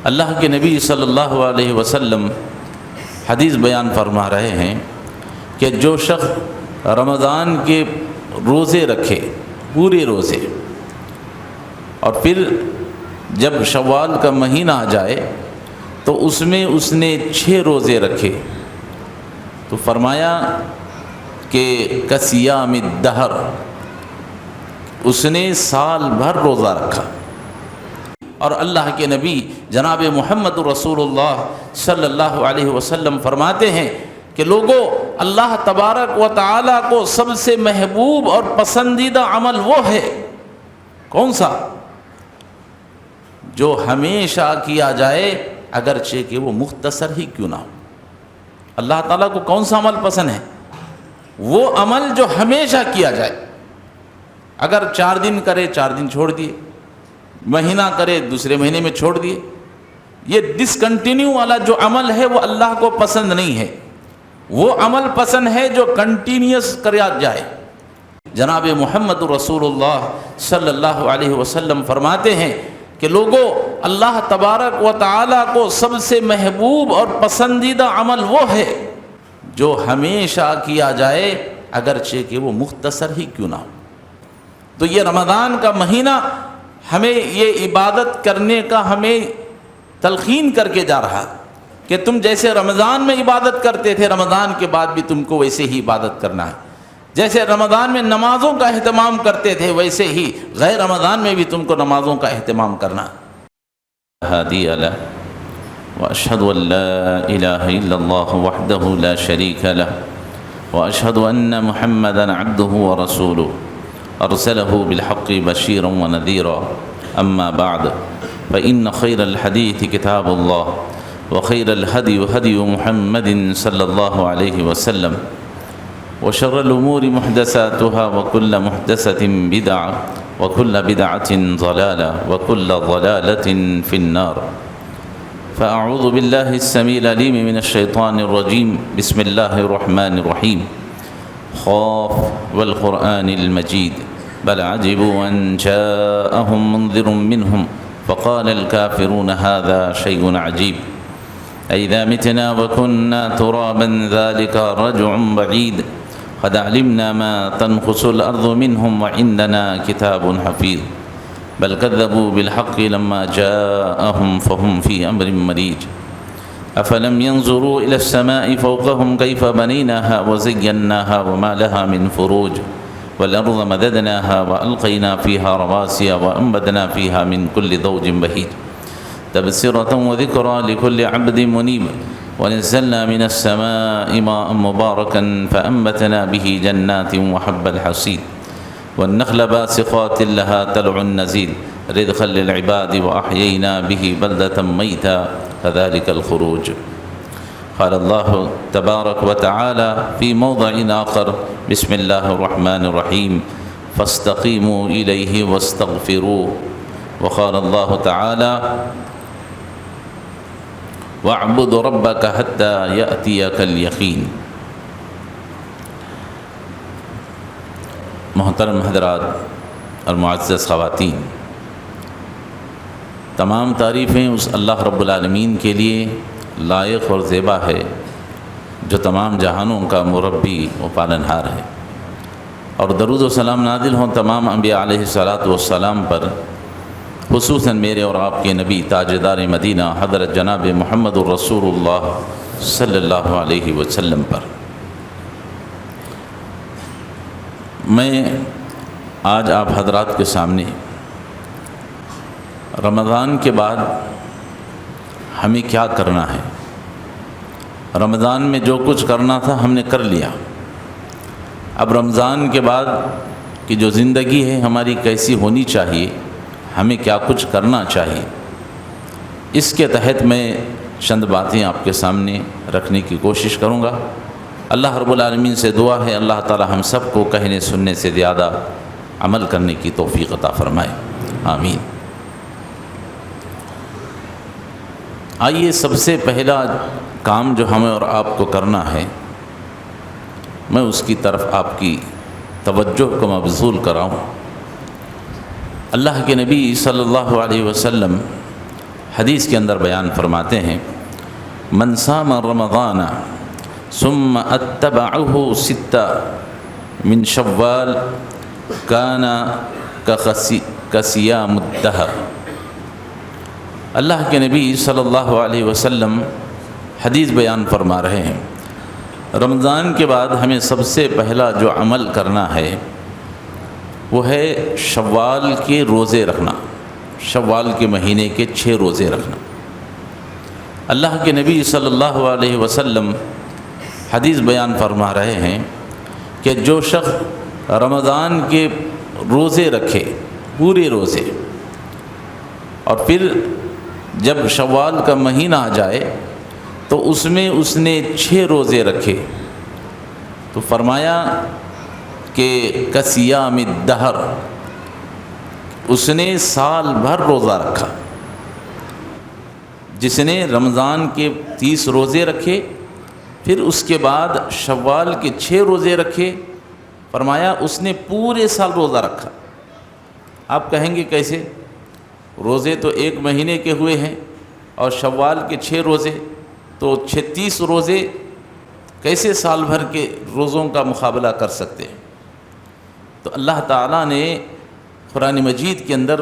اللہ کے نبی صلی اللہ علیہ وسلم حدیث بیان فرما رہے ہیں کہ جو شخص رمضان کے روزے رکھے، پورے روزے، اور پھر جب شوال کا مہینہ آ جائے تو اس میں اس نے 6 روزے رکھے، تو فرمایا کہ کصیام الدہر، اس نے سال بھر روزہ رکھا۔ اور اللہ کے نبی جناب محمد رسول اللہ صلی اللہ علیہ وسلم فرماتے ہیں کہ لوگوں، اللہ تبارک و تعالیٰ کو سب سے محبوب اور پسندیدہ عمل وہ ہے، کون سا؟ جو ہمیشہ کیا جائے اگرچہ کہ وہ مختصر ہی کیوں نہ ہو۔ اللہ تعالیٰ کو کون سا عمل پسند ہے؟ وہ عمل جو ہمیشہ کیا جائے، اگر 4 دن کرے 4 دن چھوڑ دیے، مہینہ کرے دوسرے مہینے میں چھوڑ دیے، یہ ڈسکنٹینیو والا جو عمل ہے وہ اللہ کو پسند نہیں ہے۔ وہ عمل پسند ہے جو کنٹینیوس کیا جائے۔ جناب محمد رسول اللہ صلی اللہ علیہ وسلم فرماتے ہیں کہ لوگوں، اللہ تبارک و تعالیٰ کو سب سے محبوب اور پسندیدہ عمل وہ ہے جو ہمیشہ کیا جائے اگرچہ کہ وہ مختصر ہی کیوں نہ ہو۔ تو یہ رمضان کا مہینہ ہمیں یہ عبادت کرنے کا ہمیں تلقین کر کے جا رہا کہ تم جیسے رمضان میں عبادت کرتے تھے، رمضان کے بعد بھی تم کو ویسے ہی عبادت کرنا ہے۔ جیسے رمضان میں نمازوں کا اہتمام کرتے تھے، ویسے ہی غیر رمضان میں بھی تم کو نمازوں کا اہتمام کرنا ہے۔ ہادی علیہ واشہد ان لا الہ الا اللہ وحدہ لا شریک لہ واشہد ان محمدا عبدہ ورسولہ ارسلہ بالحق بشیرا ونذیرا اما بعد فإن خیر الحدیث کتاب اللہ وخیر الہدی ہدی محمد صلی اللہ علیہ وسلم وشر الأمور محدثاتها وكل محدثة بدعة وكل بدعة ضلالة وكل ضلالة في النار فأعوذ بالله السميع العليم من الشيطان الرجيم بسم الله الرحمن الرحيم خاف والقرآن المجيد بل عجبوا أن جاءهم منذر منهم فقال الكافرون هذا شيء عجيب أئذا متنا وكنا ترابا ذلك رجع بعيد قد علمنا ما تنقص الأرض منهم وعندنا كتاب حفيظ بل كذبوا بالحق لما جاءهم فهم في أمر مريج أفلم ينظروا إلى السماء فوقهم كيف بنيناها وزيناها وما لها من فروج والأرض مددناها وألقينا فيها رواسي وأنبتنا فيها من كل زوج بهيج تبصرة وذكرى لكل عبد منيب ونزلنا من السماء ماء مباركا فأنبتنا به جنات وحب الحصيد والنخل باسقات لها طلع نضيد رزقا للعباد وأحيينا به بلدة ميتا كذلك الخروج قال الله تبارك وتعالى في موضع آخر بسم الله الرحمن الرحيم فاستقيموا إليه واستغفروه وقال الله تعالى وَاعْبُدْ رَبَّكَ حَتَّى يَأْتِيَكَ الْيَقِينُ۔ محترم حضرات اور معزز خواتین، تمام تعریفیں اس اللہ رب العالمین کے لیے لائق اور زیبا ہے جو تمام جہانوں کا مربی و پالنہار ہے، اور درود و سلام نازل ہوں تمام انبیاء علیہ الصلاۃ والسلام پر، خصوصاً میرے اور آپ کے نبی تاجدار مدینہ حضرت جناب محمد الرسول اللہ صلی اللہ علیہ وسلم پر۔ میں آج آپ حضرات کے سامنے رمضان کے بعد ہمیں کیا کرنا ہے، رمضان میں جو کچھ کرنا تھا ہم نے کر لیا، اب رمضان کے بعد کی جو زندگی ہے ہماری کیسی ہونی چاہیے، ہمیں کیا کچھ کرنا چاہیے، اس کے تحت میں چند باتیں آپ کے سامنے رکھنے کی کوشش کروں گا۔ اللہ رب العالمین سے دعا ہے اللہ تعالی ہم سب کو کہنے سننے سے زیادہ عمل کرنے کی توفیق عطا فرمائے، آمین۔ آئیے سب سے پہلا کام جو ہمیں اور آپ کو کرنا ہے، میں اس کی طرف آپ کی توجہ کو مبذول کراؤں۔ اللہ کے نبی صلی اللہ علیہ وسلم حدیث کے اندر بیان فرماتے ہیں من صام رمضان ثم اتبعه 6 من شوال کان کصیام الدہر۔ اللہ کے نبی صلی اللہ علیہ وسلم حدیث بیان فرما رہے ہیں رمضان کے بعد ہمیں سب سے پہلا جو عمل کرنا ہے وہ ہے شوال کے روزے رکھنا، شوال کے مہینے کے 6 روزے رکھنا۔ اللہ کے نبی صلی اللہ علیہ وسلم حدیث بیان فرما رہے ہیں کہ جو شخص رمضان کے روزے رکھے، پورے روزے، اور پھر جب شوال کا مہینہ آ جائے تو اس میں اس نے 6 روزے رکھے، تو فرمایا کہ کصیام الدہر، اس نے سال بھر روزہ رکھا۔ جس نے رمضان کے 30 روزے رکھے، پھر اس کے بعد شوال کے 6 روزے رکھے، فرمایا اس نے پورے سال روزہ رکھا۔ آپ کہیں گے کیسے؟ روزے تو 1 مہینے کے ہوئے ہیں اور شوال کے 6 روزے، تو 36 روزے کیسے سال بھر کے روزوں کا مقابلہ کر سکتے ہیں؟ تو اللہ تعالیٰ نے قرآن مجید کے اندر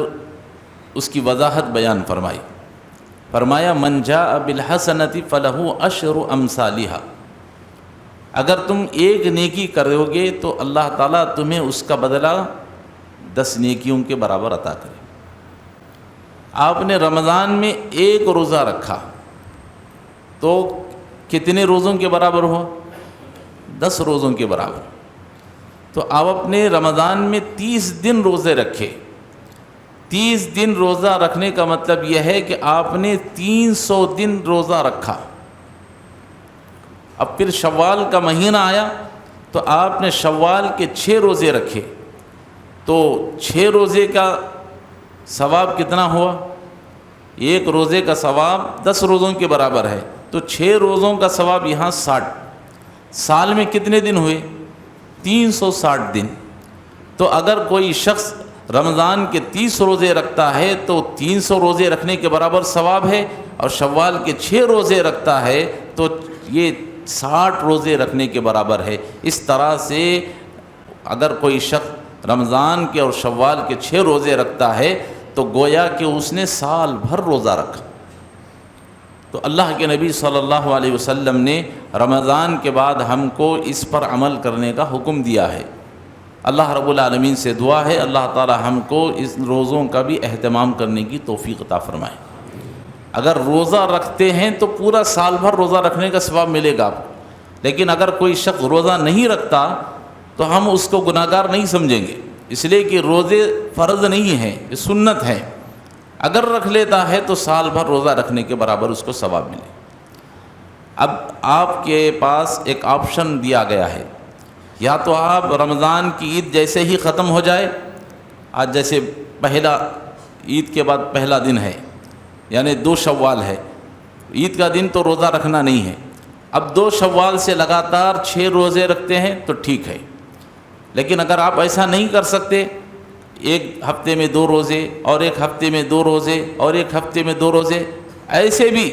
اس کی وضاحت بیان فرمائی، فرمایا من جاء بالحسنۃ فلہ عشر امثالھا، اگر تم ایک نیکی کرو گے تو اللہ تعالیٰ تمہیں اس کا بدلہ 10 نیکیوں کے برابر عطا کرے۔ آپ نے رمضان میں 1 روزہ رکھا تو کتنے روزوں کے برابر ہوا؟ 10 روزوں کے برابر۔ تو آپ اپنے رمضان میں 30 دن روزے رکھے، 30 دن روزہ رکھنے کا مطلب یہ ہے کہ آپ نے 300 دن روزہ رکھا۔ اب پھر شوال کا مہینہ آیا تو آپ نے شوال کے 6 روزے رکھے، تو 6 روزے کا ثواب کتنا ہوا؟ 1 روزے کا ثواب 10 روزوں کے برابر ہے، تو 6 روزوں کا ثواب یہاں 60۔ سال میں کتنے دن ہوئے؟ 360 دن۔ تو اگر کوئی شخص رمضان کے 30 روزے رکھتا ہے تو 300 روزے رکھنے کے برابر ثواب ہے، اور شوال کے 6 روزے رکھتا ہے تو یہ 60 روزے رکھنے کے برابر ہے۔ اس طرح سے اگر کوئی شخص رمضان کے اور شوال کے 6 روزے رکھتا ہے تو گویا کہ اس نے سال بھر روزہ رکھا۔ تو اللہ کے نبی صلی اللہ علیہ وسلم نے رمضان کے بعد ہم کو اس پر عمل کرنے کا حکم دیا ہے۔ اللہ رب العالمین سے دعا ہے اللہ تعالی ہم کو اس روزوں کا بھی اہتمام کرنے کی توفیق عطا فرمائے۔ اگر روزہ رکھتے ہیں تو پورا سال بھر روزہ رکھنے کا ثواب ملے گا آپ کو، لیکن اگر کوئی شخص روزہ نہیں رکھتا تو ہم اس کو گناہ گار نہیں سمجھیں گے، اس لیے کہ روزے فرض نہیں ہیں، یہ سنت ہے۔ اگر رکھ لیتا ہے تو سال بھر روزہ رکھنے کے برابر اس کو ثواب ملے۔ اب آپ کے پاس ایک آپشن دیا گیا ہے، یا تو آپ رمضان کی عید جیسے ہی ختم ہو جائے، آج جیسے پہلا عید کے بعد پہلا دن ہے، یعنی 2 شوال ہے، عید کا دن تو روزہ رکھنا نہیں ہے، اب 2 شوال سے لگاتار 6 روزے رکھتے ہیں تو ٹھیک ہے۔ لیکن اگر آپ ایسا نہیں کر سکتے، ایک ہفتے میں 2 روزے اور ایک ہفتے میں 2 روزے اور ایک ہفتے میں 2 روزے، ایسے بھی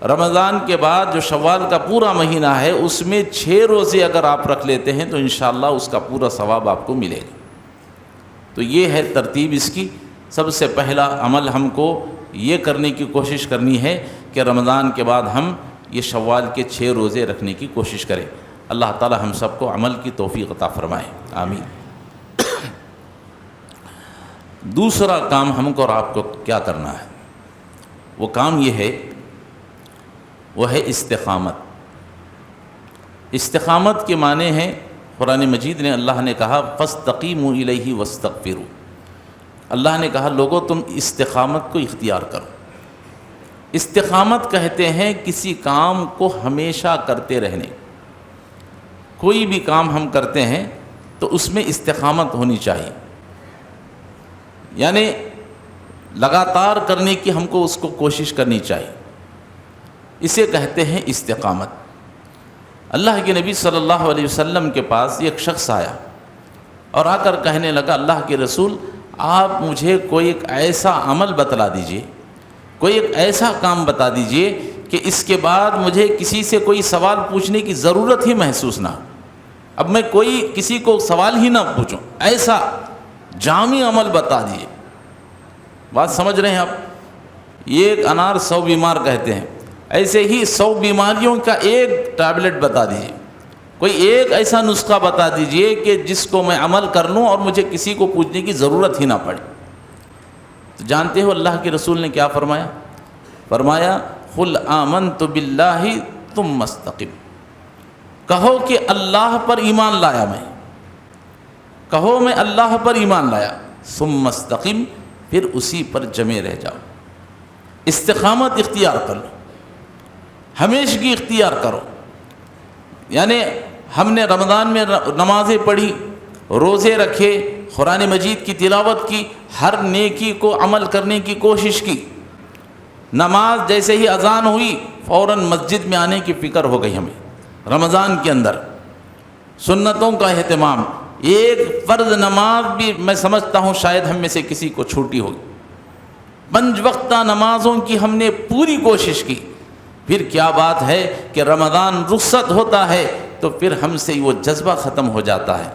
رمضان کے بعد جو شوال کا پورا مہینہ ہے اس میں 6 روزے اگر آپ رکھ لیتے ہیں تو انشاءاللہ اس کا پورا ثواب آپ کو ملے گا۔ تو یہ ہے ترتیب اس کی۔ سب سے پہلا عمل ہم کو یہ کرنے کی کوشش کرنی ہے کہ رمضان کے بعد ہم یہ شوال کے 6 روزے رکھنے کی کوشش کریں۔ اللہ تعالی ہم سب کو عمل کی توفیق عطا فرمائے، آمین۔ دوسرا کام ہم کو اور آپ کو کیا کرنا ہے، وہ کام یہ ہے، وہ ہے استقامت۔ استقامت کے معنی ہیں، قرآن مجید نے اللہ نے کہا فاستقیموا الیہ واستغفروا، اللہ نے کہا لوگوں تم استقامت کو اختیار کرو۔ استقامت کہتے ہیں کسی کام کو ہمیشہ کرتے رہنے، کوئی بھی کام ہم کرتے ہیں تو اس میں استقامت ہونی چاہیے، یعنی لگاتار کرنے کی ہم کو اس کو کوشش کرنی چاہیے، اسے کہتے ہیں استقامت۔ اللہ کے نبی صلی اللہ علیہ وسلم کے پاس ایک شخص آیا اور آ کر کہنے لگا اللہ کے رسول آپ مجھے کوئی ایک ایسا عمل بتلا دیجئے، کوئی ایک ایسا کام بتا دیجئے کہ اس کے بعد مجھے کسی سے کوئی سوال پوچھنے کی ضرورت ہی محسوس نہ ہو، اب میں کوئی کسی کو سوال ہی نہ پوچھوں، ایسا جامع عمل بتا دیجئے۔ بات سمجھ رہے ہیں آپ؟ یہ ایک انار 100 بیمار کہتے ہیں، ایسے ہی 100 بیماریوں کا ایک ٹیبلٹ بتا دیجئے، کوئی ایک ایسا نسخہ بتا دیجئے کہ جس کو میں عمل کر لوں اور مجھے کسی کو پوچھنے کی ضرورت ہی نہ پڑے۔ تو جانتے ہو اللہ کے رسول نے کیا فرمایا؟ فرمایا قل آمنت باللہ ثم استقم، کہو کہ اللہ پر ایمان لایا میں، کہو میں اللہ پر ایمان لایا، ثم استقم، پھر اسی پر جمے رہ جاؤ، استقامت اختیار کر لو، ہمیشگی اختیار کرو۔ یعنی ہم نے رمضان میں نمازیں پڑھی، روزے رکھے، قرآن مجید کی تلاوت کی، ہر نیکی کو عمل کرنے کی کوشش کی، نماز جیسے ہی اذان ہوئی فوراً مسجد میں آنے کی فکر ہو گئی ہمیں۔ رمضان کے اندر سنتوں کا اہتمام، ایک فرض نماز بھی میں سمجھتا ہوں شاید ہم میں سے کسی کو چھوٹی ہوگی، 5 وقتہ نمازوں کی ہم نے پوری کوشش کی۔ پھر کیا بات ہے کہ رمضان رخصت ہوتا ہے تو پھر ہم سے وہ جذبہ ختم ہو جاتا ہے،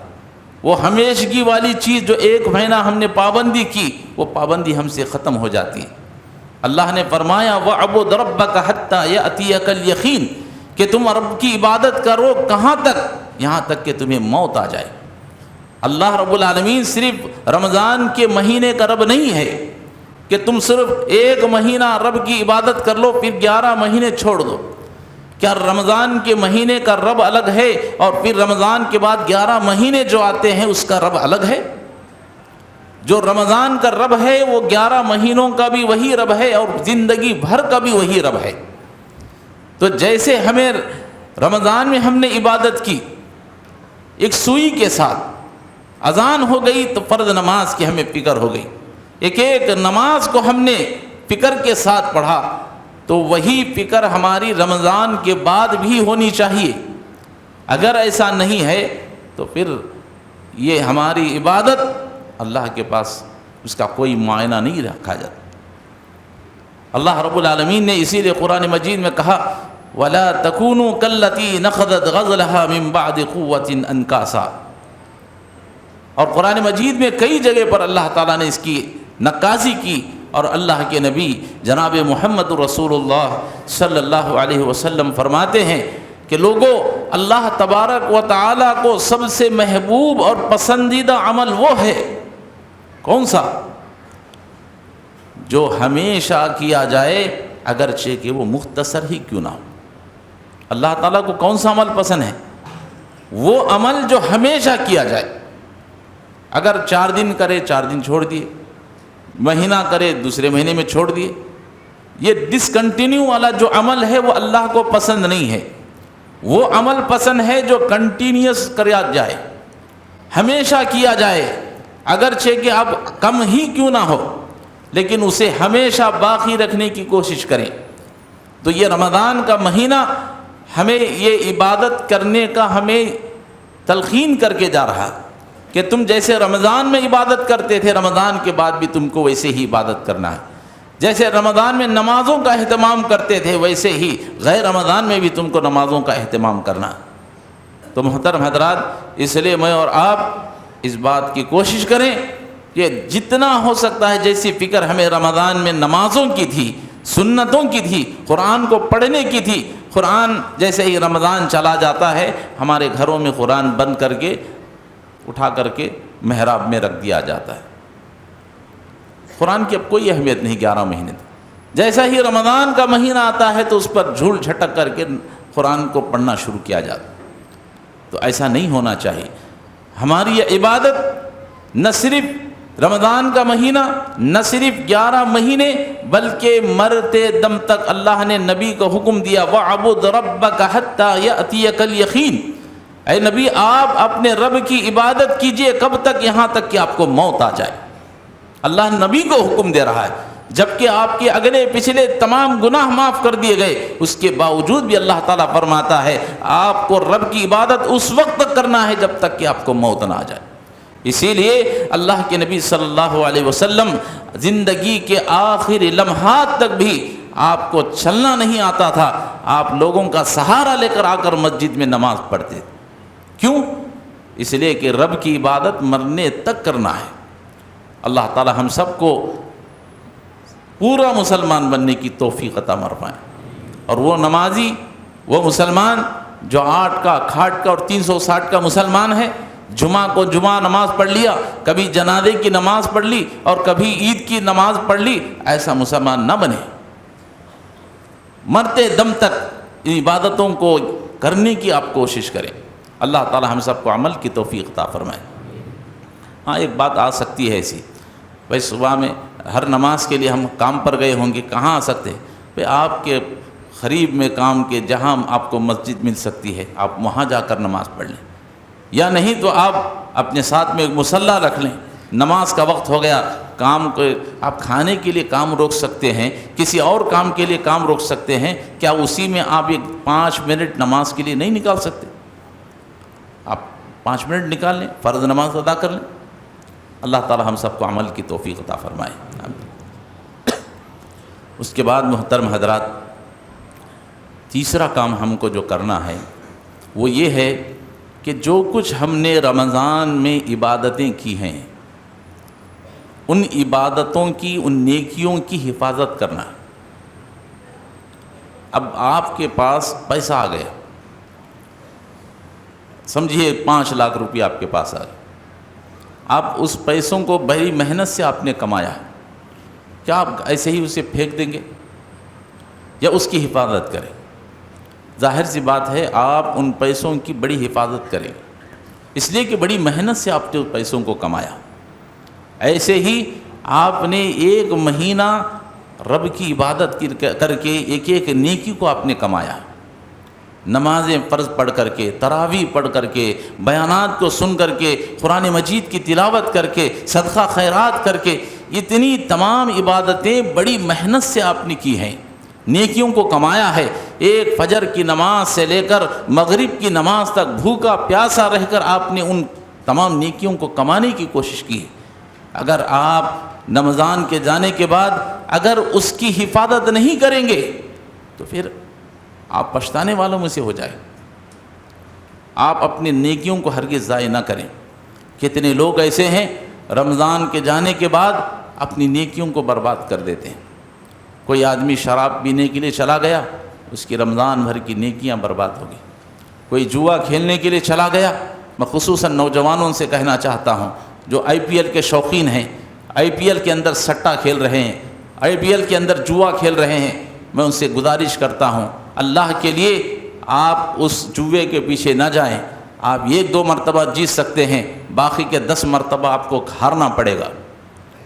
وہ ہمیشگی والی چیز جو 1 مہینہ ہم نے پابندی کی، وہ پابندی ہم سے ختم ہو جاتی ہے۔ اللہ نے فرمایا وَعْبُدْ رَبَّكَ حَتَّى يَأْتِيَكَ الْيَقِينُ، کہ تم رب کی عبادت کرو کہاں تک؟ یہاں تک کہ تمہیں موت آ جائے۔ اللہ رب العالمین صرف رمضان کے مہینے کا رب نہیں ہے کہ تم صرف 1 مہینہ رب کی عبادت کر لو پھر 11 مہینے چھوڑ دو۔ کیا رمضان کے مہینے کا رب الگ ہے اور پھر رمضان کے بعد 11 مہینے جو آتے ہیں اس کا رب الگ ہے؟ جو رمضان کا رب ہے وہ 11 مہینوں کا بھی وہی رب ہے اور زندگی بھر کا بھی وہی رب ہے۔ تو جیسے ہمیں رمضان میں ہم نے عبادت کی ایک سوئی کے ساتھ، اذان ہو گئی تو فرض نماز کی ہمیں فکر ہو گئی، ایک ایک نماز کو ہم نے فکر کے ساتھ پڑھا، تو وہی فکر ہماری رمضان کے بعد بھی ہونی چاہیے۔ اگر ایسا نہیں ہے تو پھر یہ ہماری عبادت اللہ کے پاس اس کا کوئی معنی نہیں رکھا جاتا۔ اللہ رب العالمین نے اسی لیے قرآن مجید میں کہا وَلَا تَكُونُوا كَالَّتِي نَقَضَتْ غَزْلَهَا مِن بَعْدِ قُوَّةٍ أَنْكَاسًا، اور قرآن مجید میں کئی جگہ پر اللہ تعالیٰ نے اس کی نقاضی کی، اور اللہ کے نبی جناب محمد رسول اللہ صلی اللہ علیہ وسلم فرماتے ہیں کہ لوگوں، اللہ تبارک و تعالیٰ کو سب سے محبوب اور پسندیدہ عمل وہ ہے، کون سا؟ جو ہمیشہ کیا جائے اگرچہ کہ وہ مختصر ہی کیوں نہ ہو۔ اللہ تعالیٰ کو کون سا عمل پسند ہے؟ وہ عمل جو ہمیشہ کیا جائے، اگر 4 دن کرے 4 دن چھوڑ دیے، مہینہ کرے دوسرے مہینے میں چھوڑ دیے، یہ ڈسکنٹینیو والا جو عمل ہے وہ اللہ کو پسند نہیں ہے۔ وہ عمل پسند ہے جو کنٹینیوس کیا جائے، ہمیشہ کیا جائے، اگرچہ کہ اب کم ہی کیوں نہ ہو لیکن اسے ہمیشہ باقی رکھنے کی کوشش کریں۔ تو یہ رمضان کا مہینہ ہمیں یہ عبادت کرنے کا ہمیں تلقین کر کے جا رہا کہ تم جیسے رمضان میں عبادت کرتے تھے رمضان کے بعد بھی تم کو ویسے ہی عبادت کرنا ہے، جیسے رمضان میں نمازوں کا اہتمام کرتے تھے ویسے ہی غیر رمضان میں بھی تم کو نمازوں کا اہتمام کرنا ہے۔ تو محترم حضرات، اس لیے میں اور آپ اس بات کی کوشش کریں کہ جتنا ہو سکتا ہے، جیسی فکر ہمیں رمضان میں نمازوں کی تھی، سنتوں کی تھی، قرآن کو پڑھنے کی تھی، قرآن جیسے ہی رمضان چلا جاتا ہے ہمارے گھروں میں قرآن بند کر کے اٹھا کر کے محراب میں رکھ دیا جاتا ہے۔ قرآن کی اب کوئی اہمیت نہیں 11 مہینے تک۔ جیسا ہی رمضان کا مہینہ آتا ہے تو اس پر جھول جھٹک کر کے قرآن کو پڑھنا شروع کیا جاتا ہے۔ تو ایسا نہیں ہونا چاہیے۔ ہماری یہ عبادت نہ صرف رمضان کا مہینہ، نہ صرف 11 مہینے، بلکہ مرتے دم تک اللہ نے نبی کو حکم دیا وَعْبُدْ رَبَّكَ حَتَّى يَأْتِيَكَ الْيَقِينُ، اے نبی آپ اپنے رب کی عبادت کیجئے کب تک؟ یہاں تک کہ آپ کو موت آ جائے۔ اللہ نبی کو حکم دے رہا ہے، جبکہ آپ کے اگلے پچھلے تمام گناہ معاف کر دیے گئے، اس کے باوجود بھی اللہ تعالیٰ فرماتا ہے آپ کو رب کی عبادت اس وقت تک کرنا ہے جب تک کہ آپ کو موت نہ آ جائے۔ اسی لیے اللہ کے نبی صلی اللہ علیہ وسلم زندگی کے آخری لمحات تک بھی آپ کو چلنا نہیں آتا تھا، آپ لوگوں کا سہارا لے کر آ کر مسجد میں نماز پڑھتے. کیوں؟ اس لیے کہ رب کی عبادت مرنے تک کرنا ہے. اللہ تعالی ہم سب کو پورا مسلمان بننے کی توفیق عطا فرمائے. اور وہ نمازی، وہ مسلمان جو 8 کا کھاٹ کا اور 360 کا مسلمان ہے، جمعہ کو جمعہ نماز پڑھ لیا، کبھی جنازے کی نماز پڑھ لی اور کبھی عید کی نماز پڑھ لی، ایسا مسلمان نہ بنے. مرتے دم تک ان عبادتوں کو کرنے کی آپ کوشش کریں. اللہ تعالی ہم سب کو عمل کی توفیق عطا فرمائے. ہاں ایک بات آ سکتی ہے ایسی، بھائی صبح میں ہر نماز کے لیے ہم کام پر گئے ہوں گے، کہاں آ سکتے ہیں؟ بھائی آپ کے قریب میں کام کے جہاں آپ کو مسجد مل سکتی ہے آپ وہاں جا کر نماز پڑھ لیں، یا نہیں تو آپ اپنے ساتھ میں ایک مصلی رکھ لیں. نماز کا وقت ہو گیا، کام کو آپ کھانے کے لیے کام روک سکتے ہیں، کسی اور کام کے لیے کام روک سکتے ہیں، کیا اسی میں آپ ایک 5 منٹ نماز کے لیے نہیں نکال سکتے؟ آپ 5 منٹ نکال لیں، فرض نماز ادا کر لیں. اللہ تعالی ہم سب کو عمل کی توفیق عطا فرمائے. اس کے بعد محترم حضرات، تیسرا کام ہم کو جو کرنا ہے وہ یہ ہے کہ جو کچھ ہم نے رمضان میں عبادتیں کی ہیں، ان عبادتوں کی، ان نیکیوں کی حفاظت کرنا. اب آپ کے پاس پیسہ آ گیا، سمجھیے 5 لاکھ روپیہ آپ کے پاس آ گیا، آپ اس پیسوں کو بڑی محنت سے آپ نے کمایا ہے، کیا آپ ایسے ہی اسے پھینک دیں گے یا اس کی حفاظت کریں؟ ظاہر سی بات ہے آپ ان پیسوں کی بڑی حفاظت کریں، اس لیے کہ بڑی محنت سے آپ نے پیسوں کو کمایا. ایسے ہی آپ نے 1 مہینہ رب کی عبادت کر کے ایک نیکی کو آپ نے کمایا. نمازیں فرض پڑھ کر کے، تراویح پڑھ کر کے، بیانات کو سن کر کے، قرآن مجید کی تلاوت کر کے، صدقہ خیرات کر کے، اتنی تمام عبادتیں بڑی محنت سے آپ نے کی ہیں، نیکیوں کو کمایا ہے. ایک فجر کی نماز سے لے کر مغرب کی نماز تک بھوکا پیاسا رہ کر آپ نے ان تمام نیکیوں کو کمانے کی کوشش کی. اگر آپ رمضان کے جانے کے بعد اگر اس کی حفاظت نہیں کریں گے تو پھر آپ پچھتانے والوں میں سے ہو جائیں. آپ اپنی نیکیوں کو ہرگز ضائع نہ کریں. کتنے لوگ ایسے ہیں رمضان کے جانے کے بعد اپنی نیکیوں کو برباد کر دیتے ہیں. کوئی آدمی شراب پینے کے لیے چلا گیا، اس کی رمضان بھر کی نیکیاں برباد ہو گئی. کوئی جوا کھیلنے کے لیے چلا گیا. میں خصوصاً نوجوانوں سے کہنا چاہتا ہوں جو IPL کے شوقین ہیں، IPL کے اندر سٹا کھیل رہے ہیں، IPL کے اندر جوا کھیل رہے ہیں، میں ان سے گزارش کرتا ہوں اللہ کے لیے آپ اس جوے کے پیچھے نہ جائیں. آپ 1-2 مرتبہ جیت سکتے ہیں، باقی کے 10 مرتبہ آپ کو ہارنا پڑے گا.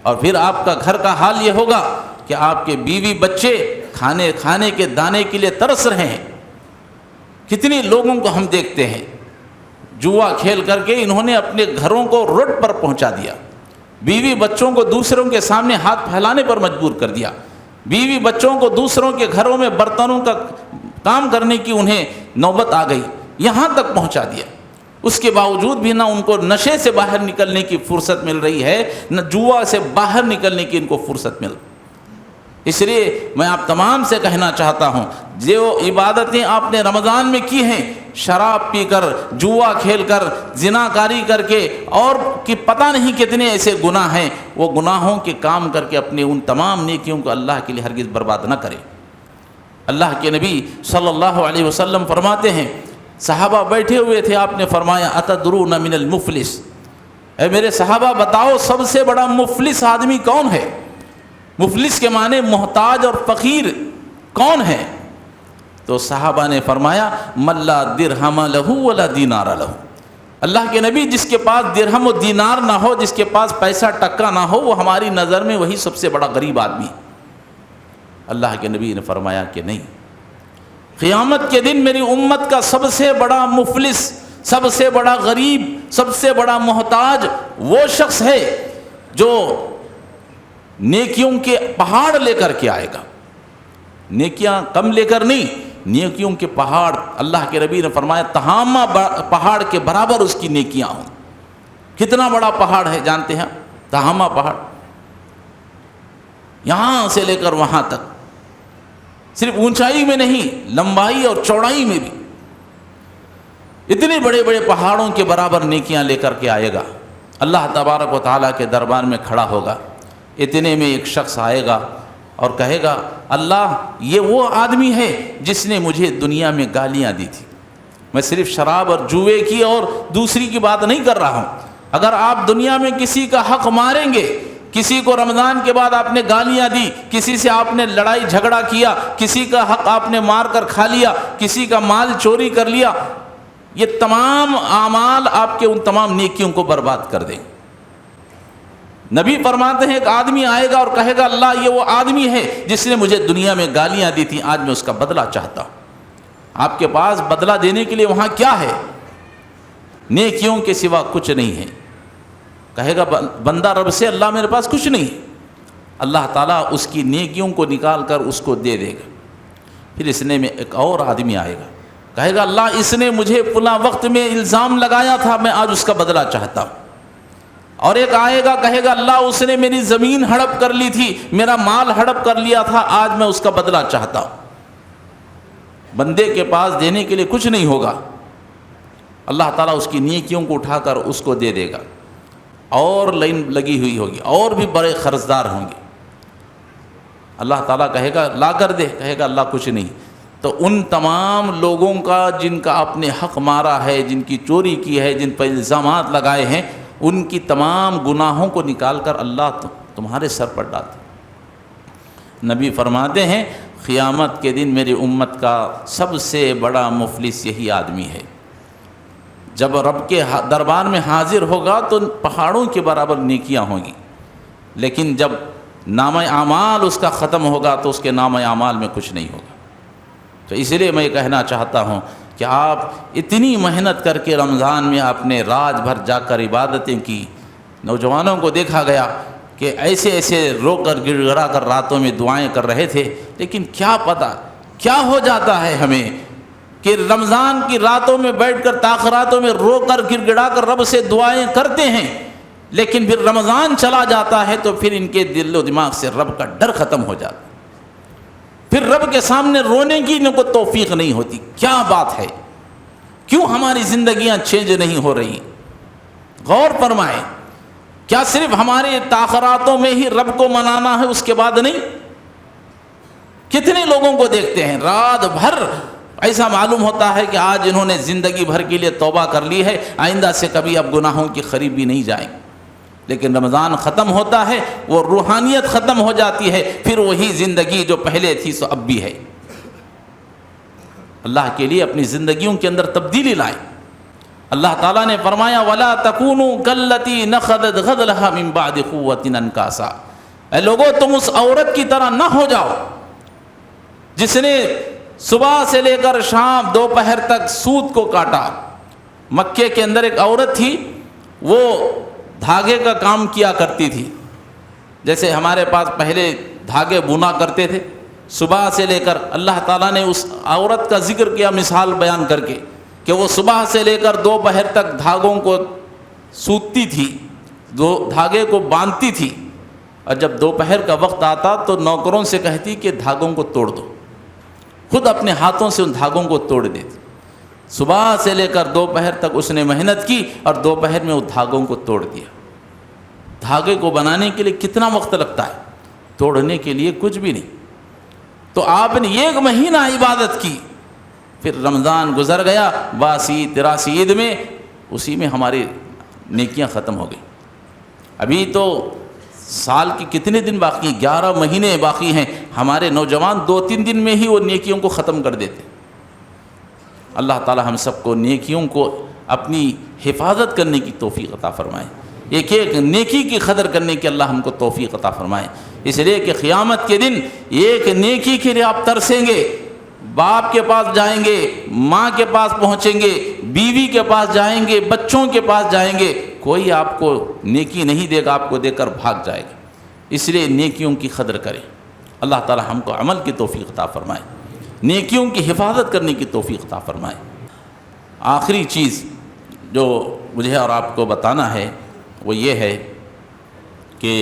اور پھر آپ کا گھر کا حال یہ ہوگا کہ آپ کے بیوی بچے کھانے کے دانے کے لیے ترس رہے ہیں. کتنے لوگوں کو ہم دیکھتے ہیں جوا کھیل کر کے انہوں نے اپنے گھروں کو روڈ پر پہنچا دیا، بیوی بچوں کو دوسروں کے سامنے ہاتھ پھیلانے پر مجبور کر دیا، بیوی بچوں کو دوسروں کے گھروں میں برتنوں کا کام کرنے کی انہیں نوبت آ گئی، یہاں تک پہنچا دیا. اس کے باوجود بھی نہ ان کو نشے سے باہر نکلنے کی فرصت مل رہی ہے، نہ جوا سے باہر نکلنے کی ان کو فرصت مل رہی. اس لیے میں آپ تمام سے کہنا چاہتا ہوں جو عبادتیں آپ نے رمضان میں کی ہیں، شراب پی کر، جوا کھیل کر، زنا کاری کر کے اور کہ پتہ نہیں کتنے ایسے گناہ ہیں، وہ گناہوں کے کام کر کے اپنے ان تمام نیکیوں کو اللہ کے لیے ہرگز برباد نہ کریں. اللہ کے نبی صلی اللہ علیہ وسلم فرماتے ہیں، صحابہ بیٹھے ہوئے تھے، آپ نے فرمایا اتدرون من المفلس، اے میرے صحابہ بتاؤ سب سے بڑا مفلس آدمی کون ہے؟ مفلس کے معنی محتاج اور فقیر کون ہے؟ تو صحابہ نے فرمایا من لا درہم لہ ولا دینار لہ. اللہ کے نبی جس کے پاس درہم و دینار نہ ہو، جس کے پاس پیسہ ٹکا نہ ہو، وہ ہماری نظر میں وہی سب سے بڑا غریب آدمی. اللہ کے نبی نے فرمایا کہ نہیں، قیامت کے دن میری امت کا سب سے بڑا مفلس، سب سے بڑا غریب، سب سے بڑا محتاج وہ شخص ہے جو نیکیوں کے پہاڑ لے کر کے آئے گا. نیکیاں کم لے کر نہیں، نیکیوں کے پہاڑ. اللہ کے نبی نے فرمایا تہامہ پہاڑ کے برابر اس کی نیکیاں ہوں. کتنا بڑا پہاڑ ہے جانتے ہیں؟ تہامہ پہاڑ، یہاں سے لے کر وہاں تک، صرف اونچائی میں نہیں، لمبائی اور چوڑائی میں بھی اتنے بڑے بڑے پہاڑوں کے برابر نیکیاں لے کر کے آئے گا۔ اللہ تبارک و تعالیٰ کے دربار میں کھڑا ہوگا، اتنے میں ایک شخص آئے گا اور کہے گا اللہ یہ وہ آدمی ہے جس نے مجھے دنیا میں گالیاں دی تھی۔ میں صرف شراب اور جوئے کی اور دوسری کی بات نہیں کر رہا ہوں، اگر آپ دنیا میں کسی کا حق ماریں گے، کسی کو رمضان کے بعد آپ نے گالیاں دی، کسی سے آپ نے لڑائی جھگڑا کیا، کسی کا حق آپ نے مار کر کھا لیا، کسی کا مال چوری کر لیا، یہ تمام اعمال آپ کے ان تمام نیکیوں کو برباد کر دیں۔ نبی فرماتے ہیں ایک آدمی آئے گا اور کہے گا اللہ یہ وہ آدمی ہے جس نے مجھے دنیا میں گالیاں دی تھیں، آج میں اس کا بدلہ چاہتا ہوں۔ آپ کے پاس بدلہ دینے کے لیے وہاں کیا ہے؟ نیکیوں کے سوا کچھ نہیں ہے۔ کہے گا بندہ رب سے اللہ میرے پاس کچھ نہیں، اللہ تعالیٰ اس کی نیکیوں کو نکال کر اس کو دے دے گا۔ پھر اس نے میں ایک اور آدمی آئے گا، کہے گا اللہ اس نے مجھے فلاں وقت میں الزام لگایا تھا، میں آج اس کا بدلہ چاہتا ہوں۔ اور ایک آئے گا کہے گا اللہ اس نے میری زمین ہڑپ کر لی تھی، میرا مال ہڑپ کر لیا تھا، آج میں اس کا بدلہ چاہتا ہوں۔ بندے کے پاس دینے کے لیے کچھ نہیں ہوگا، اللہ تعالیٰ اس کی نیکیوں کو اٹھا کر اس کو دے دے گا، اور لائن لگی ہوئی ہوگی، اور بھی بڑے قرضدار ہوں گے۔ اللہ تعالیٰ کہے گا لا کر دے، کہے گا اللہ کچھ نہیں۔ تو ان تمام لوگوں کا جن کا آپ نے حق مارا ہے، جن کی چوری کی ہے، جن پر الزامات لگائے ہیں، ان کی تمام گناہوں کو نکال کر اللہ تمہارے سر پر ڈالتے۔ نبی فرماتے ہیں قیامت کے دن میری امت کا سب سے بڑا مفلس یہی آدمی ہے۔ جب رب کے دربار میں حاضر ہوگا تو پہاڑوں کے برابر نیکیاں ہوں گی، لیکن جب نامہ اعمال اس کا ختم ہوگا تو اس کے نامہ اعمال میں کچھ نہیں ہوگا۔ تو اس لیے میں کہنا چاہتا ہوں کہ آپ اتنی محنت کر کے رمضان میں آپ نے رات بھر جا کر عبادتیں کی۔ نوجوانوں کو دیکھا گیا کہ ایسے ایسے رو کر گڑ گڑا کر راتوں میں دعائیں کر رہے تھے، لیکن کیا پتہ کیا ہو جاتا ہے ہمیں کہ رمضان کی راتوں میں بیٹھ کر تاخراتوں میں رو کر گڑ گڑا کر رب سے دعائیں کرتے ہیں، لیکن پھر رمضان چلا جاتا ہے تو پھر ان کے دل و دماغ سے رب کا ڈر ختم ہو جاتا ہے، پھر رب کے سامنے رونے کی ان کو توفیق نہیں ہوتی۔ کیا بات ہے؟ کیوں ہماری زندگیاں چینج نہیں ہو رہی؟ غور فرمائیں، کیا صرف ہمارے تاخراتوں میں ہی رب کو منانا ہے، اس کے بعد نہیں؟ کتنے لوگوں کو دیکھتے ہیں رات بھر ایسا معلوم ہوتا ہے کہ آج انہوں نے زندگی بھر کے لیے توبہ کر لی ہے، آئندہ سے کبھی اب گناہوں کی قریب بھی نہیں جائیں، لیکن رمضان ختم ہوتا ہے وہ روحانیت ختم ہو جاتی ہے، پھر وہی زندگی جو پہلے تھی سو اب بھی ہے۔ اللہ کے لیے اپنی زندگیوں کے اندر تبدیلی لائیں۔ اللہ تعالیٰ نے فرمایا وَلَا تَكُونُوا كَالَّتِي نَقَضَتْ غَزْلَهَا مِن بَعْدِ قُوَّةٍ أَنْكَاثًا۔ اے لوگو تم اس عورت کی طرح نہ ہو جاؤ جس نے صبح سے لے کر شام دوپہر تک سود کو کاٹا۔ مکے کے اندر ایک عورت تھی، وہ دھاگے کا کام کیا کرتی تھی، جیسے ہمارے پاس پہلے دھاگے بنا کرتے تھے، صبح سے لے کر اللہ تعالیٰ نے اس عورت کا ذکر کیا مثال بیان کر کے کہ وہ صبح سے لے کر دوپہر تک دھاگوں کو سوتتی تھی، دھاگے کو باندھتی تھی، اور جب دوپہر کا وقت آتا تو نوکروں سے کہتی کہ دھاگوں کو توڑ دو، خود اپنے ہاتھوں سے ان دھاگوں کو توڑ دیتی۔ صبح سے لے کر دوپہر تک اس نے محنت کی اور دوپہر میں وہ دھاگوں کو توڑ دیا۔ دھاگے کو بنانے کے لیے کتنا وقت لگتا ہے، توڑنے کے لیے کچھ بھی نہیں۔ تو آپ نے 1 مہینہ عبادت کی، پھر رمضان گزر گیا، 82 83 عید میں اسی میں ہماری نیکیاں ختم ہو گئی۔ ابھی تو سال کی کتنے دن باقی ہیں؟ 11 مہینے باقی ہیں۔ ہمارے نوجوان 2-3 دن میں ہی وہ نیکیوں کو ختم کر دیتے۔ اللہ تعالی ہم سب کو نیکیوں کو اپنی حفاظت کرنے کی توفیق عطا فرمائے، ایک ایک نیکی کی قدر کرنے کی اللہ ہم کو توفیق عطا فرمائے۔ اس لیے کہ قیامت کے دن ایک نیکی کے لیے آپ ترسیں گے، باپ کے پاس جائیں گے، ماں کے پاس پہنچیں گے، بیوی کے پاس جائیں گے، بچوں کے پاس جائیں گے، کوئی آپ کو نیکی نہیں دے گا، آپ کو دے کر بھاگ جائے گا۔ اس لیے نیکیوں کی قدر کریں۔ اللہ تعالی ہم کو عمل کی توفیق عطا فرمائے، نیکیوں کی حفاظت کرنے کی توفیق عطا فرمائے۔ آخری چیز جو مجھے اور آپ کو بتانا ہے وہ یہ ہے کہ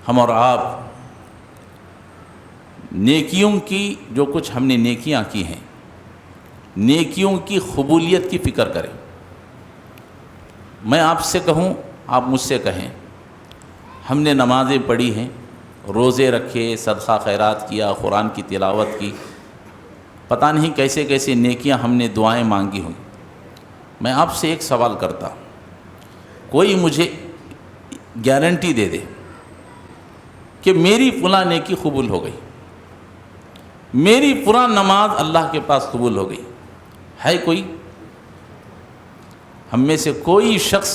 ہم اور آپ نیکیوں کی، جو کچھ ہم نے نیکیاں کی ہیں، نیکیوں کی قبولیت کی فکر کریں۔ میں آپ سے کہوں، آپ مجھ سے کہیں، ہم نے نمازیں پڑھی ہیں، روزے رکھے، صدقہ خیرات کیا، قرآن کی تلاوت کی، پتہ نہیں کیسے کیسے نیکیاں ہم نے دعائیں مانگی ہوئی۔ میں آپ سے ایک سوال کرتا ہوں، کوئی مجھے گارنٹی دے دے کہ میری فلاں نیکی قبول ہو گئی، میری فلاں نماز اللہ کے پاس قبول ہو گئی؟ ہے کوئی؟ ہم میں سے کوئی شخص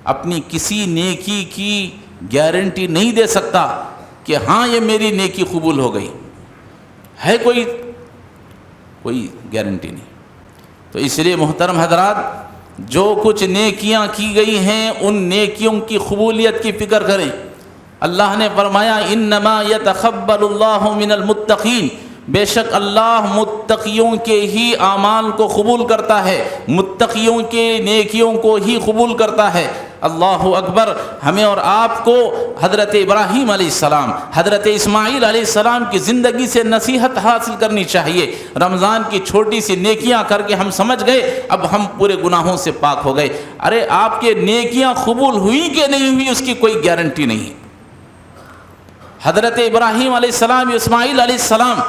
اپنی کسی نیکی کی گارنٹی نہیں دے سکتا کہ ہاں یہ میری نیکی قبول ہو گئی؟ ہے کوئی گارنٹی نہیں۔ تو اس لیے محترم حضرات، جو کچھ نیکیاں کی گئی ہیں ان نیکیوں کی قبولیت کی فکر کریں۔ اللہ نے فرمایا انما یتقبل اللہ من المتقین، بے شک اللہ متقیوں کے ہی اعمال کو قبول کرتا ہے، متقیوں کے نیکیوں کو ہی قبول کرتا ہے۔ اللہ اکبر۔ ہمیں اور آپ کو حضرت ابراہیم علیہ السلام، حضرت اسماعیل علیہ السلام کی زندگی سے نصیحت حاصل کرنی چاہیے۔ رمضان کی چھوٹی سی نیکیاں کر کے ہم سمجھ گئے اب ہم پورے گناہوں سے پاک ہو گئے۔ ارے آپ کے نیکیاں قبول ہوئی کہ نہیں ہوئی اس کی کوئی گارنٹی نہیں۔ حضرت ابراہیم علیہ السلام، اسماعیل علیہ السلام،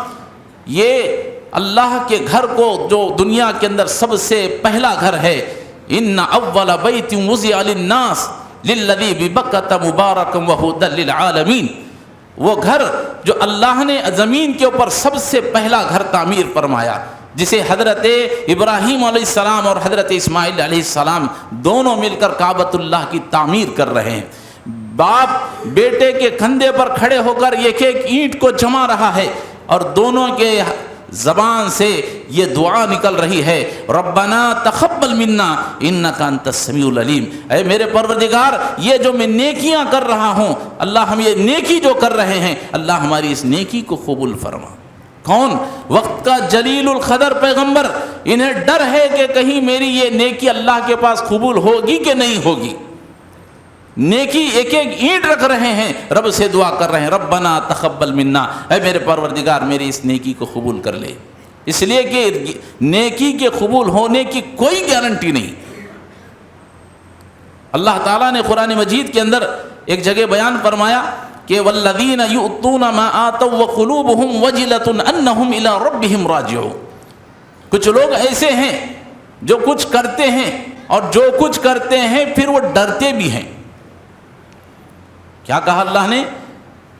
یہ اللہ کے گھر کو، جو دنیا کے اندر سب سے پہلا گھر ہے، ان اول بیت وضع للناس للذی ببکۃ مبارکا وہدی للعالمین، وہ گھر جو اللہ نے زمین کے اوپر سب سے پہلا گھر تعمیر فرمایا، جسے حضرت ابراہیم علیہ السلام اور حضرت اسماعیل علیہ السلام دونوں مل کر کعبۃ اللہ کی تعمیر کر رہے ہیں۔ باپ بیٹے کے کندھے پر کھڑے ہو کر ایک ایک اینٹ کو جما رہا ہے اور دونوں کے زبان سے یہ دعا نکل رہی ہے، ربنا تقبل منا انک انت السمیع العلیم، اے میرے پروردگار یہ جو میں نیکیاں کر رہا ہوں، اللہ ہم یہ نیکی جو کر رہے ہیں، اللہ ہماری اس نیکی کو قبول فرما۔ کون؟ وقت کا جلیل القدر پیغمبر، انہیں ڈر ہے کہ کہیں میری یہ نیکی اللہ کے پاس قبول ہوگی کہ نہیں ہوگی۔ نیکی ایک ایک اینٹ رکھ رہے ہیں، رب سے دعا کر رہے ہیں، ربنا تقبل منا، اے میرے پروردگار میری اس نیکی کو قبول کر لے، اس لیے کہ نیکی کے قبول ہونے کی کوئی گارنٹی نہیں۔ اللہ تعالیٰ نے قرآن مجید کے اندر ایک جگہ بیان فرمایا کہ والذین یؤتون ما آتوا وقلوبہم وجلۃ انہم الی ربہم راجعون، کچھ لوگ ایسے ہیں جو کچھ کرتے ہیں اور جو کچھ کرتے ہیں پھر وہ ڈرتے بھی ہیں۔ کیا کہا اللہ نے؟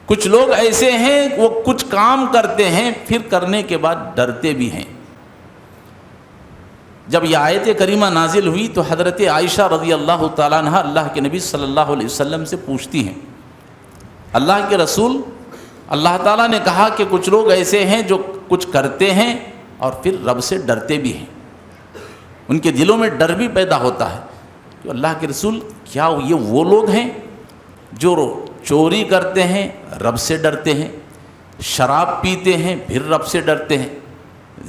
کچھ لوگ ایسے ہیں وہ کچھ کام کرتے ہیں پھر کرنے کے بعد ڈرتے بھی ہیں۔ جب یہ آیت کریمہ نازل ہوئی تو حضرت عائشہ رضی اللہ تعالیٰ عنہ اللہ کے نبی صلی اللہ علیہ وسلم سے پوچھتی ہیں، اللہ کے رسول، اللہ تعالیٰ نے کہا کہ کچھ لوگ ایسے ہیں جو کچھ کرتے ہیں اور پھر رب سے ڈرتے بھی ہیں، ان کے دلوں میں ڈر بھی پیدا ہوتا ہے کہ اللہ کے رسول کیا یہ وہ لوگ ہیں جو چوری کرتے ہیں رب سے ڈرتے ہیں، شراب پیتے ہیں پھر رب سے ڈرتے ہیں،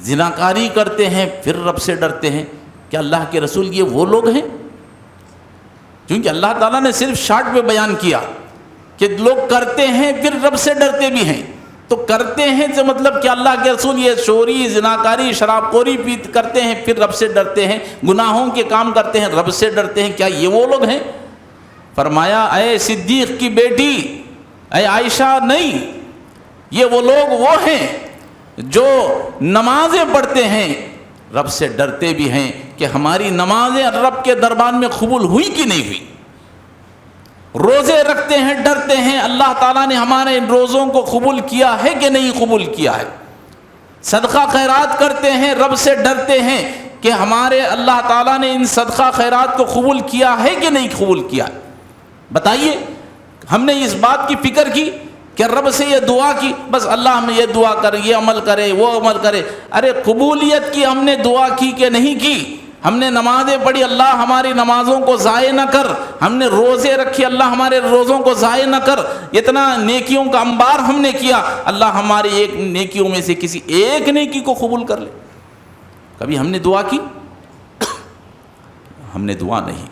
زناکاری کرتے ہیں پھر رب سے ڈرتے ہیں؟ کیا اللہ کے رسول یہ وہ لوگ ہیں؟ کیونکہ اللہ تعالیٰ نے صرف شارٹ میں بیان کیا کہ لوگ کرتے ہیں پھر رب سے ڈرتے بھی ہیں، تو کرتے ہیں سے مطلب کہ اللہ کے رسول یہ چوری، زناکاری، شراب خوری کرتے ہیں پھر رب سے ڈرتے ہیں، گناہوں کے کام کرتے ہیں رب سے ڈرتے ہیں، کیا یہ وہ لوگ ہیں؟ فرمایا اے صدیق کی بیٹی، اے عائشہ، نہیں، یہ وہ لوگ وہ ہیں جو نمازیں پڑھتے ہیں رب سے ڈرتے بھی ہیں کہ ہماری نمازیں رب کے دربار میں قبول ہوئی کہ نہیں ہوئی، روزے رکھتے ہیں ڈرتے ہیں اللہ تعالیٰ نے ہمارے ان روزوں کو قبول کیا ہے کہ نہیں قبول کیا ہے، صدقہ خیرات کرتے ہیں رب سے ڈرتے ہیں کہ ہمارے اللہ تعالیٰ نے ان صدقہ خیرات کو قبول کیا ہے کہ نہیں قبول کیا ہے۔ بتائیے، ہم نے اس بات کی فکر کی کہ رب سے یہ دعا کی بس اللہ ہمیں یہ دعا کرے، یہ عمل کرے، وہ عمل کرے، ارے قبولیت کی ہم نے دعا کی کہ نہیں کی؟ ہم نے نمازیں پڑھی، اللہ ہماری نمازوں کو ضائع نہ کر، ہم نے روزے رکھے، اللہ ہمارے روزوں کو ضائع نہ کر، اتنا نیکیوں کا انبار ہم نے کیا، اللہ ہماری ایک نیکیوں میں سے کسی ایک نیکی کو قبول کر لے۔ کبھی ہم نے دعا کی؟ ہم نے دعا نہیں.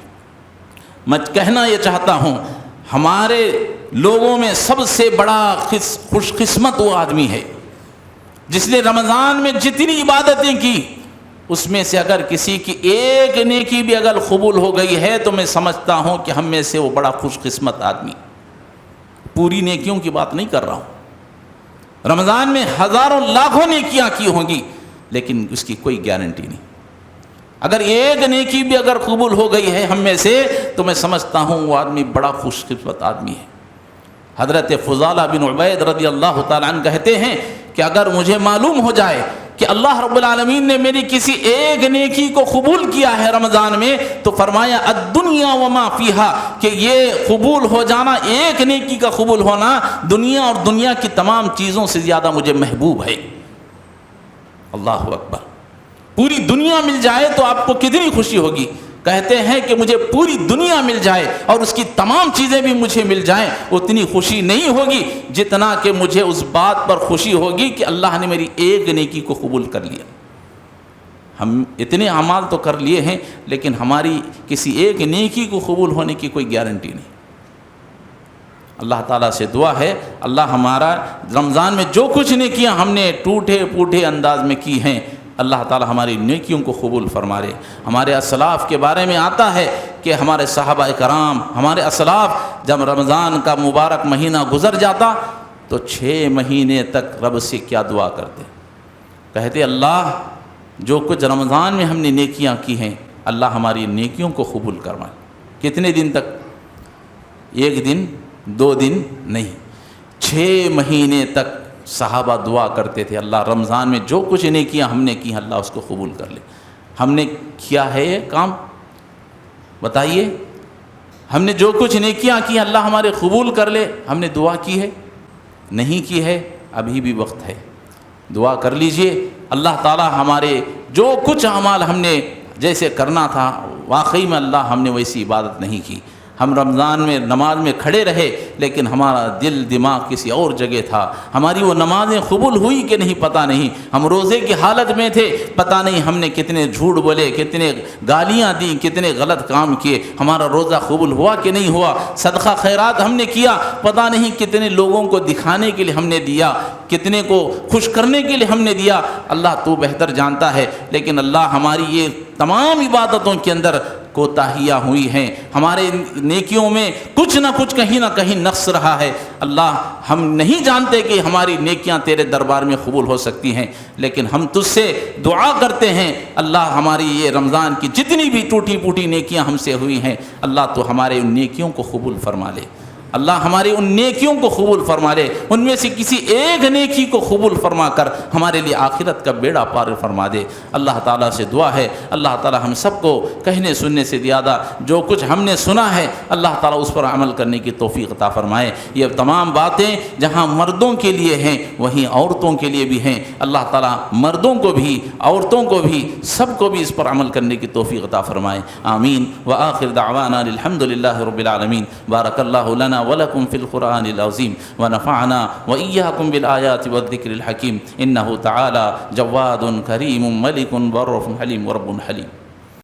میں کہنا یہ چاہتا ہوں ہمارے لوگوں میں سب سے بڑا خوش قسمت وہ آدمی ہے جس نے رمضان میں جتنی عبادتیں کی اس میں سے اگر کسی کی ایک نیکی بھی اگر قبول ہو گئی ہے تو میں سمجھتا ہوں کہ ہم میں سے وہ بڑا خوش قسمت آدمی. پوری نیکیوں کی بات نہیں کر رہا ہوں. رمضان میں ہزاروں لاکھوں نیکیاں کی ہوں گی لیکن اس کی کوئی گارنٹی نہیں. اگر ایک نیکی بھی اگر قبول ہو گئی ہے ہم میں سے تو میں سمجھتا ہوں وہ آدمی بڑا خوش قسمت آدمی ہے. حضرت فضالہ بن عبید رضی اللہ تعالیٰ عنہ کہتے ہیں کہ اگر مجھے معلوم ہو جائے کہ اللہ رب العالمین نے میری کسی ایک نیکی کو قبول کیا ہے رمضان میں تو فرمایا الدنیا وما فیہا کہ یہ قبول ہو جانا ایک نیکی کا قبول ہونا دنیا اور دنیا کی تمام چیزوں سے زیادہ مجھے محبوب ہے. اللہ اکبر. پوری دنیا مل جائے تو آپ کو کتنی خوشی ہوگی. کہتے ہیں کہ مجھے پوری دنیا مل جائے اور اس کی تمام چیزیں بھی مجھے مل جائیں اتنی خوشی نہیں ہوگی جتنا کہ مجھے اس بات پر خوشی ہوگی کہ اللہ نے میری ایک نیکی کو قبول کر لیا. ہم اتنے اعمال تو کر لیے ہیں لیکن ہماری کسی ایک نیکی کو قبول ہونے کی کوئی گارنٹی نہیں. اللہ تعالیٰ سے دعا ہے اللہ ہمارا رمضان میں جو کچھ نیکیاں ہم نے ٹوٹے پوٹے انداز میں کی ہیں اللہ تعالیٰ ہماری نیکیوں کو قبول فرما لے. ہمارے اسلاف کے بارے میں آتا ہے کہ ہمارے صحابہ کرام ہمارے اسلاف جب رمضان کا مبارک مہینہ گزر جاتا تو 6 مہینے تک رب سے کیا دعا کرتے. کہتے اللہ جو کچھ رمضان میں ہم نے نیکیاں کی ہیں اللہ ہماری نیکیوں کو قبول کروائے. کتنے دن تک؟ 1 دن 2 دن نہیں 6 مہینے تک صحابہ دعا کرتے تھے اللہ رمضان میں جو کچھ نیکیاں ہم نے کی اللہ اس کو قبول کر لے. ہم نے کیا ہے یہ کام؟ بتائیے. ہم نے جو کچھ نیکیاں کی اللہ ہمارے قبول کر لے. ہم نے دعا کی ہے؟ نہیں کی ہے. ابھی بھی وقت ہے دعا کر لیجئے. اللہ تعالیٰ ہمارے جو کچھ اعمال ہم نے جیسے کرنا تھا واقعی میں اللہ ہم نے ویسی عبادت نہیں کی. ہم رمضان میں نماز میں کھڑے رہے لیکن ہمارا دل دماغ کسی اور جگہ تھا. ہماری وہ نمازیں قبول ہوئی کہ نہیں پتہ نہیں. ہم روزے کی حالت میں تھے پتہ نہیں ہم نے کتنے جھوٹ بولے کتنے گالیاں دیں کتنے غلط کام کیے. ہمارا روزہ قبول ہوا کہ نہیں ہوا. صدقہ خیرات ہم نے کیا پتہ نہیں کتنے لوگوں کو دکھانے کے لیے ہم نے دیا کتنے کو خوش کرنے کے لیے ہم نے دیا. اللہ تو بہتر جانتا ہے. لیکن اللہ ہماری یہ تمام عبادتوں کے اندر کوتاہیاں ہوئی ہیں. ہمارے نیکیوں میں کچھ نہ کچھ کہیں نہ کہیں نقص رہا ہے. اللہ ہم نہیں جانتے کہ ہماری نیکیاں تیرے دربار میں قبول ہو سکتی ہیں لیکن ہم تجھ سے دعا کرتے ہیں اللہ ہماری یہ رمضان کی جتنی بھی ٹوٹی پوٹی نیکیاں ہم سے ہوئی ہیں اللہ تو ہمارے ان نیکیوں کو قبول فرما لے. اللہ ہماری ان نیکیوں کو قبول فرما لے. ان میں سے کسی ایک نیکی کو قبول فرما کر ہمارے لیے آخرت کا بیڑا پار فرما دے. اللہ تعالیٰ سے دعا ہے اللہ تعالیٰ ہم سب کو کہنے سننے سے زیادہ جو کچھ ہم نے سنا ہے اللہ تعالیٰ اس پر عمل کرنے کی توفیق عطا فرمائے. یہ تمام باتیں جہاں مردوں کے لیے ہیں وہیں عورتوں کے لیے بھی ہیں. اللہ تعالیٰ مردوں کو بھی عورتوں کو بھی سب کو بھی اس پر عمل کرنے کی توفیق عطا فرمائے. آمین. وآخر دعوانا الحمد للہ رب العالمین. بارک اللہ لنا ولکم فی القرآن العظیم ونفعنا وإیاکم بالآیات والذکر الحکیم. انہ تعالی جواد کریم ملک بر حلیم ورب حلیم.